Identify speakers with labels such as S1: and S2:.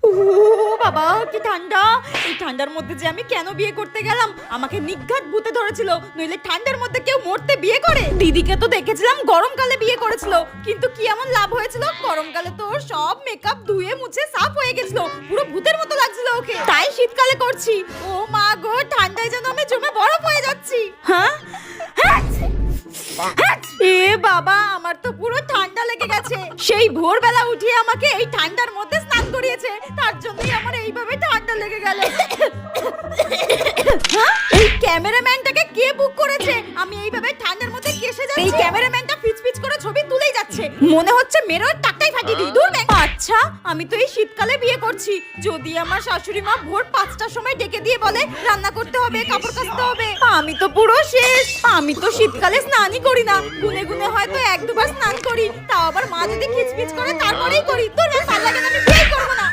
S1: ও বাবা কি ঠান্ডা! এই ঠান্ডার মধ্যে যে আমি কেন বিয়ে করতে গেলাম? আমাকে নিঘাত ভূতে ধরেছিল, নইলে ঠান্ডার মধ্যে কেউ মরতে বিয়ে করে? দিদিকে তো দেখেছিলাম গরমকালে বিয়ে করেছিল, কিন্তু কি এমন লাভ হয়েছিল? গরমকালে তো ওর সব মেকআপ ধুয়ে মুছে সাফ হয়ে গেছিল, পুরো ভূতের মতো লাগছিল ওকে। তাই শীতকালে করছি। ও মা গো, ঠান্ডায় যেন আমি জমে বরফ হয়ে যাচ্ছি। হ্যাঁ, এ বাবা, আমার তো পুরো ঠান্ডা লেগে গেছে। সেই ভোরবেলা উঠিয়ে আমাকে এই ঠান্ডার মধ্যে স্নান করিয়েছে, তার জন্যই আমার এইভাবে ঠান্ডা লেগে গেল। এই ক্যামেরাম্যানটাকে কে বুক করেছে? আমি এইভাবে ঠান্ডার মধ্যে কেসে যাচ্ছি। এই ক্যামেরাম্যানটা ফিচফিচ করে ছবি তুলেই যাচ্ছে, মনে হচ্ছে মেরোর টাকটাই ফাটিয়ে দিই। দূর ব্যাং। আচ্ছা, আমি তো এই শীতকালে বিয়ে করছি। যদি আমার শাশুড়ি মা ভোর 5টার সময় ডেকে দিয়ে বলে রান্না করতে হবে, কাপড় কাচতে হবে, আমি তো পুরো শেষ। আমি তো শীতকালে স্নানই করি না, গুনে গুনে হয়তো 1-2 বার স্নান করি, তাও আবার মা যদি খিচপিচ করে তারপরেই করি। তোর ভালো লাগে না, আমি বিয়ে করবো না।